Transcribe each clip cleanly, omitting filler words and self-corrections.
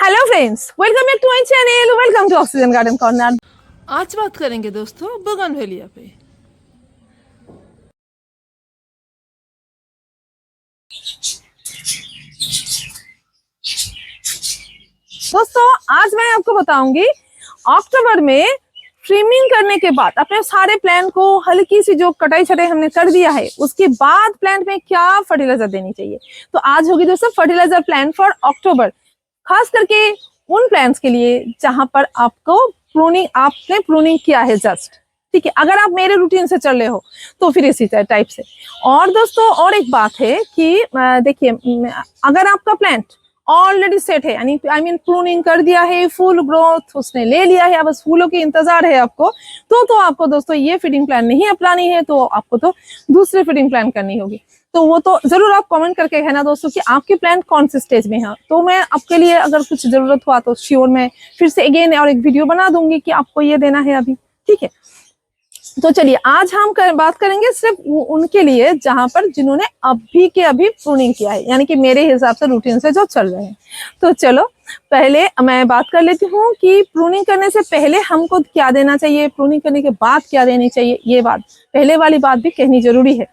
Hello friends, welcome back to my channel. Welcome to oxygen garden corner. आज बात करेंगे दोस्तों बोगनवेलिया पे। दोस्तों आज मैं आपको बताऊंगी अक्टूबर में ट्रिमिंग करने के बाद अपने सारे प्लांट को हल्की सी जो कटाई छटाई हमने कर दिया है उसके बाद प्लांट में क्या फर्टिलाइजर देनी चाहिए। तो आज होगी दोस्तों फर्टिलाइजर प्लान फॉर अक्टूबर, खास करके उन प्लांट्स के लिए जहां पर आपने प्रूनिंग किया है जस्ट। ठीक है, अगर आप मेरे रूटीन से चल रहे हो तो फिर इसी टाइप से। और दोस्तों और एक बात है कि देखिए, अगर आपका प्लांट ऑलरेडी सेट है, यानी आई मीन प्रूनिंग कर दिया है, फुल ग्रोथ उसने ले लिया है, अब बस फूलों की इंतजार है आपको, तो आपको दोस्तों ये फीडिंग प्लान नहीं अपनानी है, तो आपको तो दूसरे फीडिंग प्लान करनी होगी। तो वो तो जरूर आप कमेंट करके कहना दोस्तों कि आपकी प्लांट कौन से स्टेज में है। तो मैं आपके लिए अगर कुछ जरूरत हुआ तो श्योर मैं फिर से अगेन और एक वीडियो बना दूंगी कि आपको ये देना है अभी। ठीक है, तो चलिए आज हम बात करेंगे सिर्फ उनके लिए जहां पर जिन्होंने अभी के अभी प्रूनिंग किया है, यानी कि मेरे हिसाब से रूटीन से जो चल रहे हैं। तो चलो पहले मैं बात कर लेती हूँ कि प्रूनिंग करने से पहले हमको क्या देना चाहिए, प्रूनिंग करने के बाद क्या देनी चाहिए। ये बात पहले वाली बात भी कहनी जरूरी है।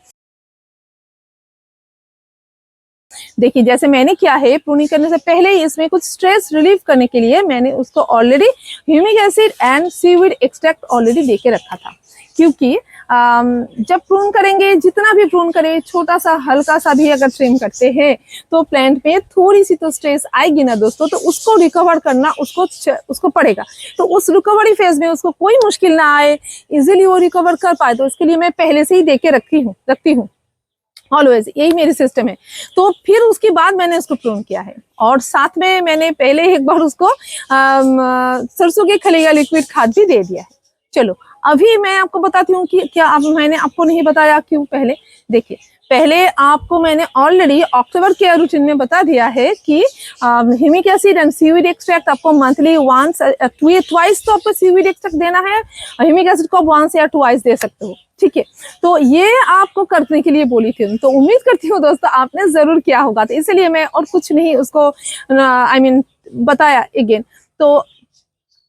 देखिए जैसे मैंने किया है, प्रूनिंग करने से पहले ही इसमें कुछ स्ट्रेस रिलीव करने के लिए मैंने उसको already humic acid and seaweed extract already देके रखा था। क्योंकि जब प्रून करेंगे, जितना भी प्रून करें, छोटा सा हल्का सा भी अगर ट्रिम करते हैं तो प्लांट में थोड़ी सी तो स्ट्रेस आएगी ना दोस्तों, तो उसको रिकवर करना उसको पड़ेगा। तो उस रिकवरी फेज में उसको कोई मुश्किल ना आए, इजीली वो रिकवर कर पाए, तो इसके लिए मैं पहले से ही देके रखती हूँ ऑलवेज, यही मेरी सिस्टम है। तो फिर उसके बाद मैंने उसको प्रून किया है, और साथ में मैंने पहले एक बार उसको सरसों के खली का लिक्विड खाद भी दे दिया है। चलो अभी मैं आपको बताती हूँ कि क्या मैंने आपको नहीं बताया क्यों। पहले देखिए, पहले आपको मैंने ऑलरेडी अक्टूबर के रूटीन में बता दिया है कि humic acid and seaweed extract आपको मंथली ट्वाइस तो आपको सीवीड एक्सट्रैक्ट देना है, ह्यूमिक एसिड को आप वंस या ट्वाइस दे सकते हो। ठीक है, तो ये आपको करने के लिए बोली थी, तो उम्मीद करती हूँ दोस्तों आपने जरूर किया होगा, तो इसलिए मैं और कुछ नहीं उसको आई मीन बताया अगेन। तो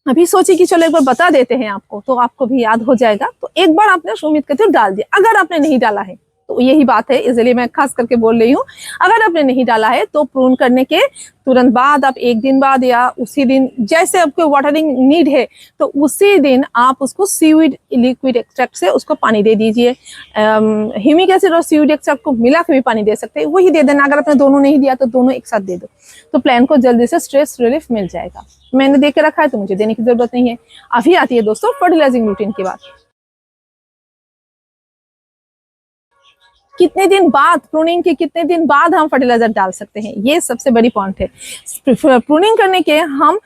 अभी सोची कि चलो एक बार बता देते हैं आपको, तो आपको भी याद हो जाएगा। तो एक बार आपने उम्मीद करती हूँ डाल दिया। अगर आपने नहीं डाला है तो यही बात है, इसलिए मैं खास करके बोल रही हूँ, अगर आपने नहीं डाला है तो प्रून करने के तुरंत बाद आप एक दिन बाद या उसी दिन, जैसे आपको वाटरिंग नीड है तो उसी दिन आप उसको सीवीड लिक्विड एक्सट्रैक्ट से उसको पानी दे दीजिए। ह्यूमिक एसिड और सीवीड एक्सट्रैक्ट को मिला के भी पानी दे सकते हैं, वही दे देना। अगर आपने दोनों नहीं दिया तो दोनों एक साथ दे दो, तो प्लांट को जल्दी से स्ट्रेस रिलीफ मिल जाएगा। मैंने दे के रखा है तो मुझे देने की जरूरत नहीं है। अभी आती है दोस्तों फर्टिलाइजिंग रूटीन की बात। कितने दिन बाद, प्रूनिंग के कितने दिन बाद हम फर्टिलाइजर डाल सकते हैं, ये सबसे बड़ी पॉइंट है। प्रूनिंग करने के हम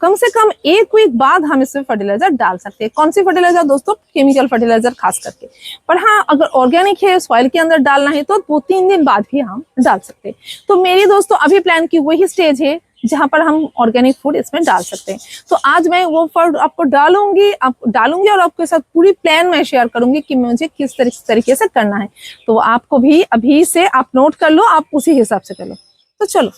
कम से कम एक वीक बाद हम इसमें फर्टिलाइजर डाल सकते हैं। कौन सी फर्टिलाइजर दोस्तों? केमिकल फर्टिलाइजर खास करके। पर हाँ, अगर ऑर्गेनिक है, सॉइल के अंदर डालना है तो 2-3 दिन बाद भी हम डाल सकते हैं। तो मेरी दोस्तों अभी प्लान की वही स्टेज है जहां पर हम ऑर्गेनिक फूड इसमें डाल सकते हैं। तो आज मैं वो फूड आपको डालूंगी और आपके साथ पूरी प्लान मैं शेयर करूंगी कि मुझे किस तरीके से करना है। तो आपको भी अभी से आप नोट कर लो, आप उसी हिसाब से कर लो। तो चलो,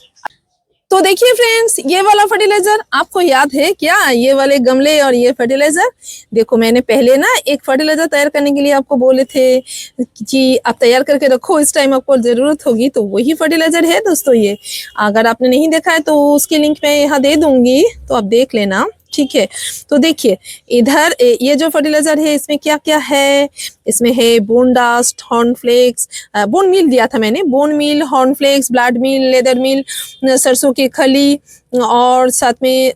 तो देखिए फ्रेंड्स, ये वाला फर्टिलाइजर आपको याद है क्या? ये वाले गमले और ये फर्टिलाइजर, देखो मैंने पहले ना एक फर्टिलाइजर तैयार करने के लिए आपको बोले थे कि आप तैयार करके रखो, इस टाइम आपको जरूरत होगी, तो वही फर्टिलाइजर है दोस्तों ये। अगर आपने नहीं देखा है तो उसकी लिंक मैं यहाँ दे दूंगी, तो आप देख लेना। ठीक है, तो देखिए इधर ये जो फर्टिलाइजर है इसमें क्या क्या है। इसमें है bone dust, horn flakes, bone meal दिया था मैंने, bone meal, horn flakes, blood meal, leather meal, सरसों की खली, और साथ में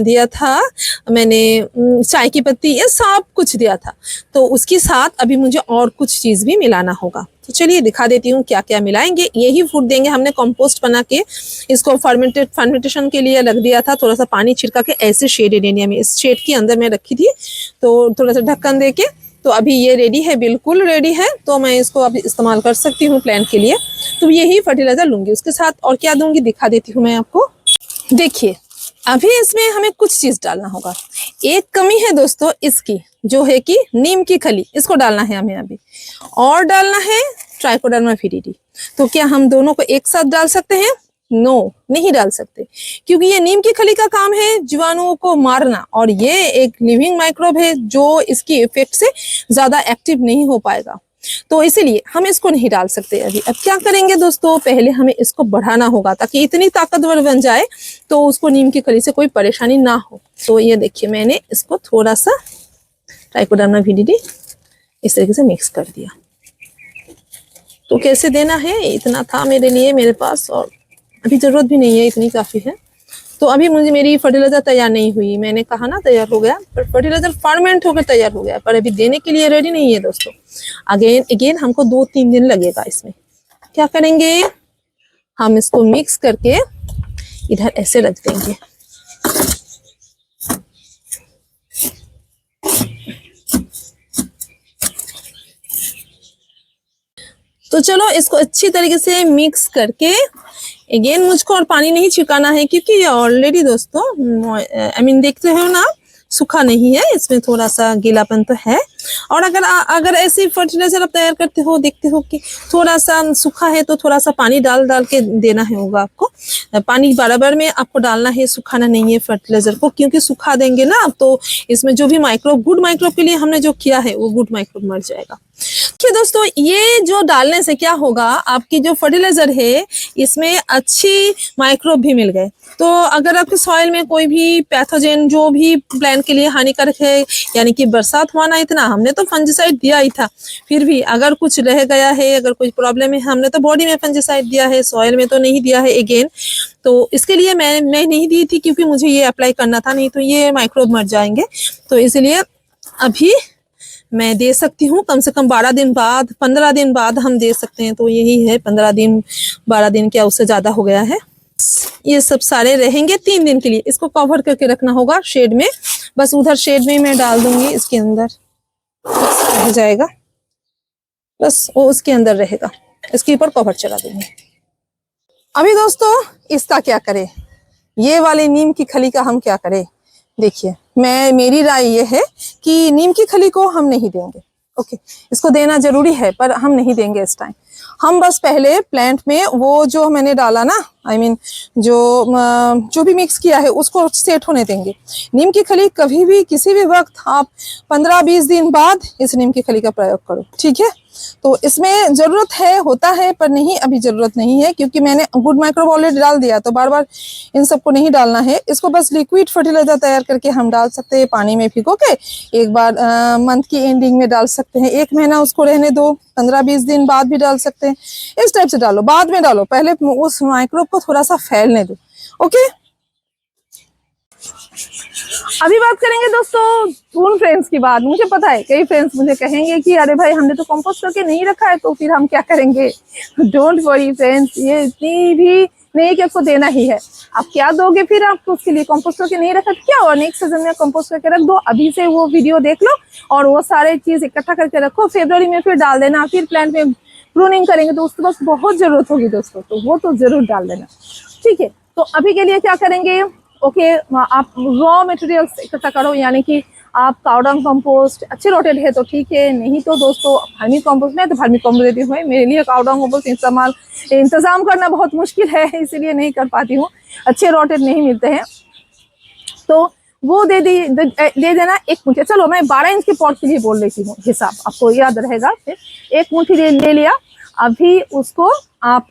दिया था मैंने चाय की पत्ती, ये सब कुछ दिया था। तो उसके साथ अभी मुझे और कुछ चीज़ भी मिलाना होगा। तो चलिए दिखा देती हूँ क्या क्या मिलाएंगे। यही फूड देंगे, हमने कंपोस्ट बना के इसको फर्मेंटेशन के लिए रख दिया था, थोड़ा सा पानी छिड़का के ऐसे शेडेड एरिया में, इस शेड के अंदर मैं रखी थी, तो थोड़ा सा ढक्कन दे के। तो अभी ये रेडी है, बिल्कुल रेडी है, तो मैं इसको अभी इस्तेमाल कर सकती हूँ प्लांट के लिए। तो यही फर्टिलाइजर लूंगी, उसके साथ और क्या दूंगी दिखा देती हूँ मैं आपको। देखिए अभी इसमें हमें कुछ चीज डालना होगा। एक कमी है दोस्तों इसकी, जो है कि नीम की खली, इसको डालना है हमें अभी, और डालना है ट्राइकोडर्मा विरिडी। तो क्या हम दोनों को एक साथ डाल सकते हैं? नो, नहीं डाल सकते, क्योंकि ये नीम की खली का काम है जीवाणुओं को मारना, और ये एक लिविंग माइक्रोब है जो इसकी इफेक्ट से ज्यादा एक्टिव नहीं हो पाएगा, तो इसीलिए हम इसको नहीं डाल सकते अभी। अब क्या करेंगे दोस्तों, पहले हमें इसको बढ़ाना होगा ताकि इतनी ताकतवर बन जाए तो उसको नीम की खली से कोई परेशानी ना हो। तो ये देखिए, मैंने इसको थोड़ा सा ट्राइकोडर्मा विरिडी इस तरीके से मिक्स कर दिया। तो कैसे देना है, इतना था मेरे लिए मेरे पास, और अभी जरूरत भी नहीं है, इतनी काफी है। तो अभी मेरी फर्टिलाइजर तैयार नहीं हुई, मैंने कहा ना तैयार हो गया, पर फर्टिलाइजर फर्मेंट होकर तैयार हो गया, पर अभी देने के लिए रेडी नहीं है दोस्तों। अगेन हमको 2-3 दिन लगेगा इसमें। क्या करेंगे, हम इसको मिक्स करके इधर ऐसे रख देंगे। तो चलो इसको अच्छी तरीके से मिक्स करके, अगेन मुझको और पानी नहीं छिड़काना है, क्योंकि ये ऑलरेडी दोस्तों देखते हो ना, सूखा नहीं है, इसमें थोड़ा सा गीलापन तो है। और अगर ऐसी फर्टिलाइजर आप तैयार करते हो, देखते हो कि थोड़ा सा सूखा है तो थोड़ा सा पानी डाल के देना है होगा आपको। पानी बराबर में आपको डालना है, सुखाना नहीं है फर्टिलाइजर को, क्योंकि सुखा देंगे ना तो इसमें जो भी माइक्रोब, गुड माइक्रोब के लिए हमने जो किया है वो गुड माइक्रोब मर जाएगा। ठीक दोस्तों, ये जो डालने से क्या होगा, आपकी जो फर्टिलाइजर है इसमें अच्छी माइक्रोब भी मिल गए। तो अगर आपके सॉइल में कोई भी पैथोजेन जो भी प्लांट के लिए हानिकारक है, यानी कि बरसात हुआ ना इतना, हमने तो फंजिसाइड दिया ही था, फिर भी अगर कुछ रह गया है, अगर कोई प्रॉब्लम है, हमने तो बॉडी में फंजिसाइड दिया है, सॉइल में तो नहीं दिया है अगेन। तो इसके लिए मैं नहीं दी थी, क्योंकि मुझे ये अप्लाई करना था, नहीं तो ये माइक्रोब मर जाएंगे। तो इसलिए अभी मैं दे सकती हूँ, कम से कम 12 दिन बाद, 15 दिन बाद हम दे सकते हैं। तो यही है, 15 दिन 12 दिन, क्या उससे ज्यादा हो गया है। ये सब सारे रहेंगे 3 दिन के लिए। इसको कवर करके रखना होगा शेड में, बस उधर शेड में मैं डाल दूंगी, इसके अंदर रह जाएगा, बस वो उसके अंदर रहेगा, इसके ऊपर कवर चला दूंगी। अभी दोस्तों इसका क्या करें, ये वाले नीम की खली का हम क्या करें। देखिए, मेरी राय ये है कि नीम की खली को हम नहीं देंगे। ओके, इसको देना जरूरी है पर हम नहीं देंगे इस टाइम। हम बस पहले प्लांट में वो जो मैंने डाला ना, जो भी मिक्स किया है उसको सेट होने देंगे। नीम की खली कभी भी किसी भी वक्त आप 15-20 दिन बाद इस नीम की खली का प्रयोग करो, ठीक है। तो इसमें जरूरत है, होता है, पर नहीं अभी जरूरत नहीं है, क्योंकि मैंने गुड माइक्रोब ऑलरेडी डाल दिया, तो बार बार इन सबको नहीं डालना है। इसको बस लिक्विड फर्टिलाइजर तैयार करके हम डाल सकते हैं, पानी में भिगो के। एक बार मंथ की एंडिंग में डाल सकते हैं, 1 महीना उसको रहने दो, 15-20 दिन बाद भी डाल सकते हैं। इस टाइप से डालो, बाद में डालो, पहले उस माइक्रोब को थोड़ा सा फैलने दो। ओके, अभी बात करेंगे दोस्तों उन फ्रेंड्स की बात। मुझे पता है कई फ्रेंड्स मुझे कहेंगे कि अरे भाई हमने तो कंपोस्ट करके नहीं रखा है, तो फिर हम क्या करेंगे। डोंट वरी फ्रेंड्स, ये इतनी भी नहीं कि आपको देना ही है। आप क्या दोगे फिर, आपको उसके लिए कंपोस्ट करके नहीं रखा तो क्या हुआ, नेक्स्ट सीजन में कंपोस्ट करके रख दो। अभी से वो वीडियो देख लो और वो सारे चीज इकट्ठा करके रखो, फरवरी में फिर डाल देना। फिर प्लांट में प्रूनिंग करेंगे तो उसके पास बहुत जरूरत होगी दोस्तों, तो वो तो जरूर डाल देना, ठीक है। तो अभी के लिए क्या करेंगे, ओके, आप रॉ मटेरियल्स इकट्ठा करो, यानी कि आप काउडंग कंपोस्ट अच्छे रोटेड है तो ठीक है, नहीं तो दोस्तों वर्मी कंपोस्ट में तो वर्मी कंपोस्ट देती हूँ। मेरे लिए काउडंग कंपोस्ट इंतजाम करना बहुत मुश्किल है, इसीलिए नहीं कर पाती हूँ, अच्छे रोटेड नहीं मिलते हैं। तो वो दे देना 1 मुट्ठी। चलो मैं 12 इंच के पॉट के लिए बोल देती हूँ, हिसाब आपको याद रहेगा। फिर 1 मुट्ठी ले लिया। अभी उसको आप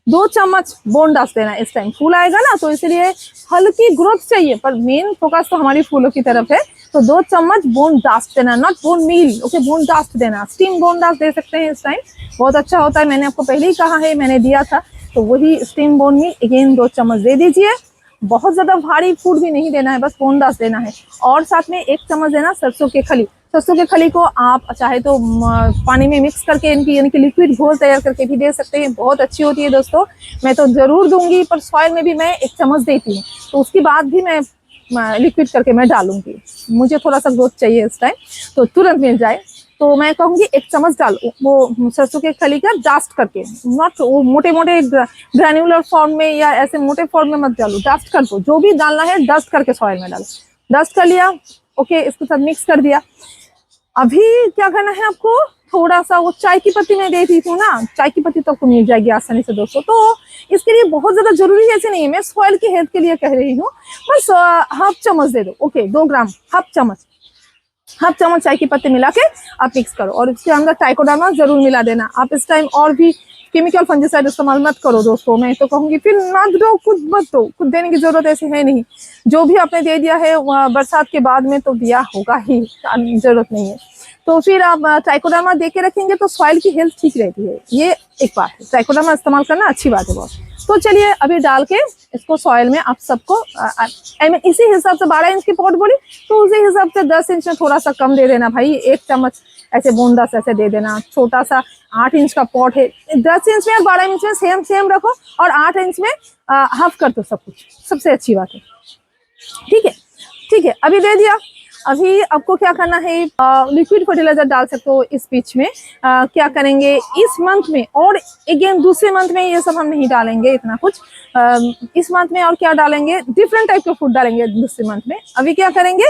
2 चम्मच बोन डाल देना। इस टाइम फूल आएगा ना, तो इसलिए हल्की ग्रोथ चाहिए, पर मेन फोकस तो हमारी फूलों की तरफ है। तो 2 चम्मच बोन डास्ट देना, not bone meal, okay, bone dust देना। स्टीम बोन डास्ट दे सकते हैं इस टाइम, बहुत अच्छा होता है। मैंने आपको पहले ही कहा है, मैंने दिया था, तो वही स्टीम बोन मील अगेन 2 चम्मच दे दीजिए। बहुत ज्यादा भारी फूड भी नहीं देना है, बस बोन डास्ट देना है। और साथ में 1 चम्मच देना सरसों की खली। सरसों की खली को आप चाहे तो पानी में मिक्स करके इनकी यानी कि लिक्विड घोल तैयार करके भी दे सकते हैं, बहुत अच्छी होती है दोस्तों। मैं तो जरूर दूंगी, पर सॉइल में भी मैं 1 चम्मच देती हूँ, तो उसके बाद भी मैं लिक्विड करके मैं डालूंगी। मुझे थोड़ा सा ग्रोथ चाहिए इस टाइम, तो तुरंत मिल जाए, तो मैं कहूँगी 1 चम्मच डालो वो सरसों के खली का, डास्ट करके, नॉट वो मोटे मोटे ग्रैन्युलर फॉर्म में या ऐसे मोटे फॉर्म में मत डालो, डस्ट कर दो। जो भी डालना है डस्ट करके सॉइल में डालो। डस्ट कर लिया, ओके, इसके साथ मिक्स कर दिया। अभी क्या करना है आपको, थोड़ा सा वो चाय की पत्ती मैं दे दी थी ना, चाय की पत्ती तो आपको मिल जाएगी आसानी से दोस्तों। तो इसके लिए बहुत ज्यादा जरूरी ऐसे नहीं है, मैं सॉइल की हेल्थ के लिए कह रही हूँ। बस हाफ चम्मच दे दो, ओके 2 ग्राम, हाफ चम्मच चाय की पत्ती मिला के आप मिक्स करो, और इसके अंदर ट्राइकोडर्मा जरूर मिला देना। आप इस टाइम और भी केमिकल फंजीसाइड इस्तेमाल मत करो दोस्तों, मैं तो कहूंगी फिर मत दो, खुद मत दो, खुद देने की जरूरत ऐसी है नहीं। जो भी आपने दे दिया है बरसात के बाद में तो दिया होगा ही, जरूरत नहीं है। तो फिर आप ट्राइकोडर्मा दे के रखेंगे तो सॉइल की हेल्थ ठीक रहती है, ये एक बात है। ट्राइकोडर्मा इस्तेमाल करना अच्छी बात है बहुत। तो चलिए अभी डाल के इसको सॉइल में आप सबको इसी हिसाब से 12 इंच की पॉट बोली तो उसी हिसाब से 10 इंच में थोड़ा सा कम दे देना भाई, 1 चम्मच ऐसे बूंदा से ऐसे दे देना। छोटा सा 8 इंच का पॉट है, 10 इंच में और 12 इंच में सेम रखो, और 8 इंच में हाफ कर दो सब कुछ, सबसे अच्छी बात है। ठीक है, अभी दे दिया। अभी आपको क्या करना है, लिक्विड फर्टिलाइजर डाल सकते हो इस पिच में। क्या करेंगे इस मंथ में, और अगेन दूसरे मंथ में ये सब हम नहीं डालेंगे इतना कुछ। इस मंथ में और क्या डालेंगे, डिफरेंट टाइप के फूड डालेंगे दूसरे मंथ में। अभी क्या करेंगे,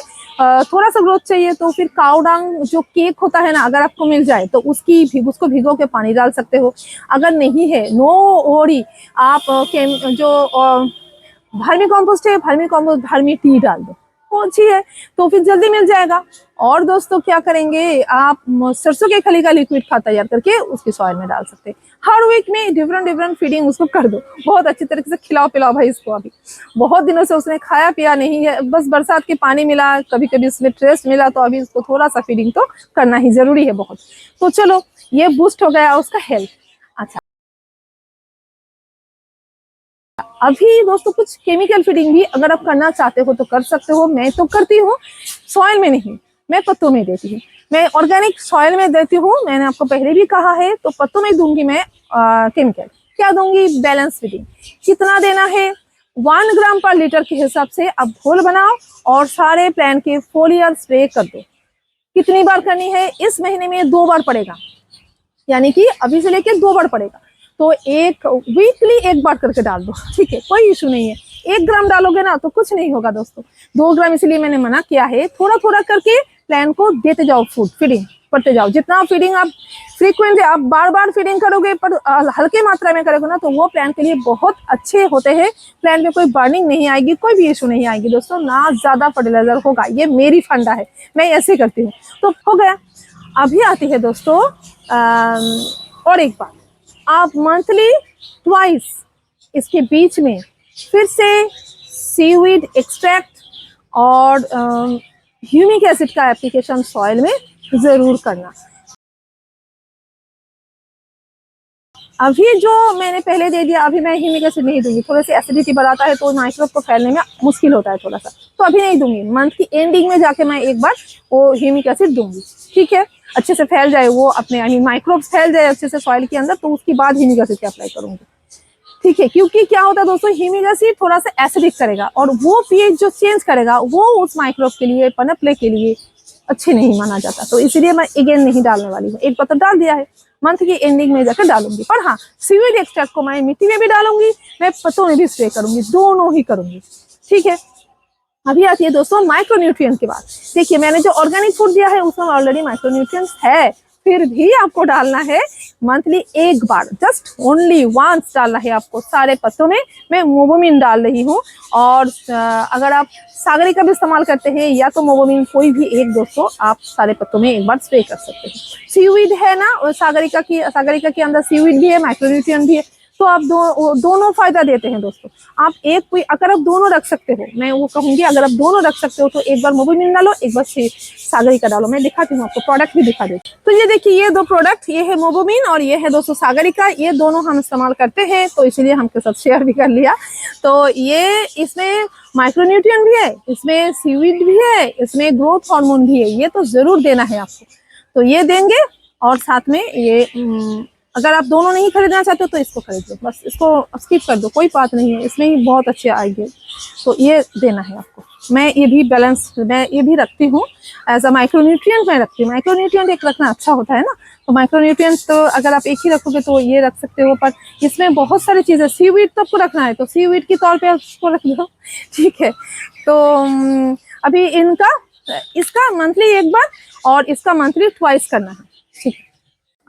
थोड़ा सा ग्रोथ चाहिए तो फिर काऊ डंग जो केक होता है ना, अगर आपको मिल जाए तो उसको भिगो के पानी डाल सकते हो। अगर नहीं है, नो वरी, आप जो वर्मी कॉम्पोस्ट है, वर्मी टी डाल दो, वो अच्छी है तो फिर जल्दी मिल जाएगा। और दोस्तों क्या करेंगे, आप सरसों के खली का लिक्विड खाद तैयार करके उसकी सॉइल में डाल सकते हैं। हर वीक में डिफरेंट फीडिंग उसको कर दो, बहुत अच्छी तरीके से खिलाओ पिलाओ भाई इसको। अभी बहुत दिनों से उसने खाया पिया नहीं है, बस बरसात के पानी मिला, कभी कभी उसमें ट्रेस मिला, तो अभी उसको थोड़ा सा फीडिंग तो करना ही जरूरी है बहुत। तो चलो ये बूस्ट हो गया उसका हेल्थ। अच्छा, अभी दोस्तों कुछ केमिकल फीडिंग भी अगर आप करना चाहते हो तो कर सकते हो। मैं तो करती हूँ, सॉइल में नहीं, मैं पत्तों में देती हूँ। मैं ऑर्गेनिक सॉइल में देती हूँ, मैंने आपको पहले भी कहा है। तो पत्तों में दूंगी मैं केमिकल, क्या दूंगी, बैलेंस फीडिंग। कितना देना है, 1 ग्राम पर लीटर के हिसाब से आप घोल बनाओ और सारे प्लांट के फोलियर स्प्रे कर दो। कितनी बार करनी है, इस महीने में 2 बार पड़ेगा, यानी कि अभी से लेके 2 बार पड़ेगा। तो एक वीकली 1 बार करके डाल दो, ठीक है, कोई इशू नहीं है। 1 ग्राम डालोगे ना तो कुछ नहीं होगा दोस्तों, 2 ग्राम इसलिए मैंने मना किया है। थोड़ा थोड़ा करके प्लांट को देते जाओ, फीडिंग करते जाओ। जितना फीडिंग आप फ्रीक्वेंट, आप बार बार फीडिंग करोगे पर हल्के मात्रा में करोगे ना, तो वो प्लांट के लिए बहुत अच्छे होते हैं। प्लांट में कोई बर्निंग नहीं आएगी, कोई भी इशू नहीं आएगी दोस्तों, ना ज्यादा फर्टिलाइजर होगा। ये मेरी फंडा है, मैं ऐसे करती हूँ। तो हो गया। अभी आती है दोस्तों और एक बात, आप मंथली ट्वाइस इसके बीच में फिर से सीवीड एक्सट्रैक्ट और ह्यूमिक एसिड का एप्लीकेशन सॉइल में जरूर करना। अभी जो मैंने पहले दे दिया, अभी मैं ह्यूमिक एसिड नहीं दूंगी, थोड़ी सी एसिडिटी बढ़ाता है तो माइक्रोब को फैलने में मुश्किल होता है थोड़ा सा, तो अभी नहीं दूंगी। मंथ की एंडिंग में जाके मैं एक बार वो ह्यूमिक एसिड दूंगी, ठीक है, अच्छे से फैल जाए वो अपने, आई मीन माइक्रोब्स फैल जाए अच्छे से सॉइल के अंदर, तो उसके बाद ह्यूमिक एसिड अप्लाई करूंगी, ठीक है। क्योंकि क्या होता है दोस्तों, ह्यूमिक एसिड थोड़ा सा एसिडिक करेगा और वो पीएच जो चेंज करेगा वो उस माइक्रोब के लिए, पनपले के लिए अच्छे नहीं माना जाता। तो इसलिए मैं अगेन नहीं डालने वाली हूँ। एक पत्ता डाल दिया है, मंथ की एंडिंग में जाकर डालूंगी। पर हाँ, सीवीड एक्सट्रैक्ट को मैं मिट्टी में भी डालूंगी, मैं पत्तों में भी स्प्रे करूंगी, दोनों ही करूंगी, ठीक है। अभी आती है दोस्तों माइक्रोन्यूट्रिएंट की बात। देखिए मैंने जो ऑर्गेनिक फूड दिया है उसमें ऑलरेडी माइक्रोन्यूट्रिएंट्स है, फिर भी आपको डालना है मंथली 1 बार, जस्ट ओनली वंस डालना है आपको सारे पत्तों में। मैं मोबोमिन डाल रही हूँ, और अगर आप सागरिका भी इस्तेमाल करते हैं या तो मोबोमिन, कोई भी एक दोस्तों आप सारे पत्तों में 1 बार स्प्रे कर सकते हैं। सीवीड है ना, सागरिका के अंदर सीवीड भी है, माइक्रोन्यूट्रिएंट भी है, तो आप दोनों फायदा देते हैं दोस्तों। आप अगर आप दोनों रख सकते हो, मैं वो कहूंगी अगर आप दोनों रख सकते हो तो एक बार मोबोमिन डालो, एक बार सागरिका डालो। मैं दिखाती हूँ आपको, प्रोडक्ट भी दिखा देती हूँ। तो ये देखिए, ये 2 प्रोडक्ट, ये है मोबोमिन और ये है दोस्तों सागरिका, ये दोनों हम इस्तेमाल करते हैं, तो इसलिए हमके साथ शेयर भी कर लिया। तो ये इसमें माइक्रोन्यूट्रिएंट भी है, इसमें सीवीड भी है, इसमें ग्रोथ हार्मोन भी है, ये तो जरूर देना है आपको। तो ये देंगे, और साथ में ये अगर आप दोनों नहीं खरीदना चाहते हो तो इसको खरीद लो, बस इसको स्किप कर दो, कोई बात नहीं है, इसमें ही बहुत अच्छे आएंगे। तो ये देना है आपको। मैं ये भी बैलेंस, मैं ये भी रखती हूँ एज अ माइक्रोन्यूट्रिएंट, मैं रखती हूँ। माइक्रोन्यूट्रिएंट एक रखना अच्छा होता है ना, तो माइक्रोन्यूट्रिएंट तो अगर आप एक ही रखोगे तो ये रख सकते हो, पर इसमें बहुत सारी चीजें, सीवीड तो आपको रखना है तो सीवीड के तौर पे उसको रख दो, ठीक है। तो अभी इसका मंथली 1 बार और इसका मंथली ट्वाइस करना है, ठीक है।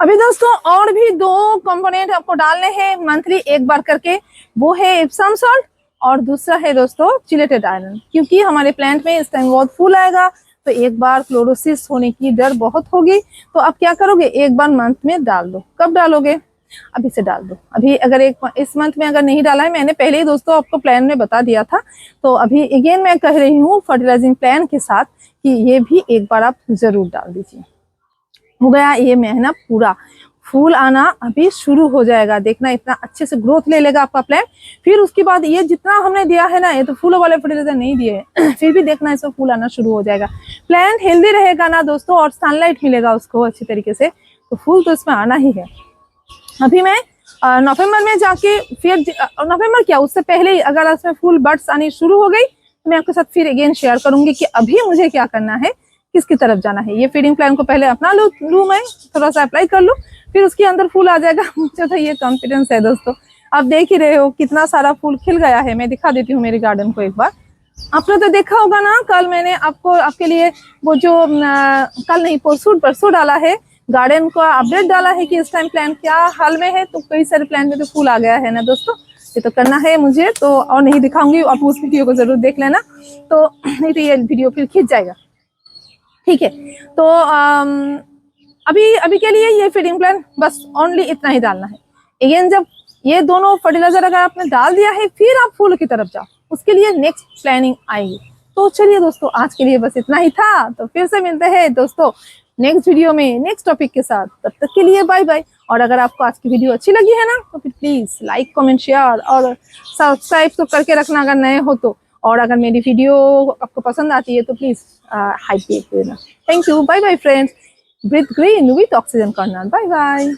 अभी दोस्तों और भी 2 कंपोनेंट आपको डालने हैं मंथली एक बार करके, वो है एप्सम सॉल्ट और दूसरा है दोस्तों चिलेटेड आयरन। क्योंकि हमारे प्लांट में इस टाइम बहुत फूल आएगा तो एक बार क्लोरोसिस होने की डर बहुत होगी, तो आप क्या करोगे, एक बार मंथ में डाल दो। कब डालोगे, अभी से डाल दो। अभी अगर इस मंथ में अगर नहीं डाला है, मैंने पहले ही दोस्तों आपको प्लान में बता दिया था, तो अभी अगेन मैं कह रही हूँ फर्टिलाइजिंग प्लान के साथ कि ये भी एक बार आप जरूर डाल दीजिए। हो गया ये महीना पूरा, फूल आना अभी शुरू हो जाएगा, देखना इतना अच्छे से ग्रोथ ले लेगा आपका प्लांट। फिर उसके बाद ये जितना हमने दिया है ना, ये तो फूलों वाले फर्टिलाइजर नहीं दिए फिर भी देखना इसमें फूल आना शुरू हो जाएगा। प्लांट हेल्दी रहेगा ना दोस्तों और सनलाइट मिलेगा उसको अच्छी तरीके से, तो फूल तो इसमें आना ही है। अभी मैं नवंबर में जाके फिर नवंबर क्या उससे पहले ही अगर इसमें फुल बर्ड्स आनी शुरू हो गई तो मैं आपके साथ फिर अगेन शेयर करूंगी कि अभी मुझे क्या करना है, किसकी तरफ जाना है। ये फीडिंग प्लान को पहले अपना लूँ मैं, थोड़ा सा अप्लाई कर लूँ, फिर उसके अंदर फूल आ जाएगा। मुझे तो ये कॉन्फिडेंस है दोस्तों। आप देख ही रहे हो कितना सारा फूल खिल गया है। मैं दिखा देती हूँ मेरे गार्डन को एक बार। आपने तो देखा होगा ना, कल मैंने आपके लिए वो जो कल नहीं परसों डाला है, गार्डन का अपडेट डाला है कि इस टाइम प्लांट क्या हाल में है। तो कई सारे प्लांट में तो फूल आ गया है ना दोस्तों। ये तो करना है मुझे, तो और नहीं दिखाऊंगी, आप उस वीडियो को जरूर देख लेना, तो नहीं तो ये वीडियो फिर खींच जाएगा। ठीक है, तो अभी के लिए ये फीडिंग प्लान बस ओनली इतना ही डालना है। अगेन जब ये दोनों फर्टिलाइजर अगर आपने डाल दिया है, फिर आप फूल की तरफ जाओ, उसके लिए नेक्स्ट प्लानिंग आएगी। तो चलिए दोस्तों, आज के लिए बस इतना ही था। तो फिर से मिलते हैं दोस्तों नेक्स्ट वीडियो में नेक्स्ट टॉपिक के साथ। तब तक के लिए बाय बाय। और अगर आपको आज की वीडियो अच्छी लगी है ना, तो फिर प्लीज लाइक कमेंट शेयर और सब्सक्राइब तो करके रखना अगर नए हो तो। और अगर मेरी वीडियो आपको पसंद आती है तो प्लीज हाइप दे देना। Thank you, bye bye friends. Breathe green with oxygen corner. Bye bye.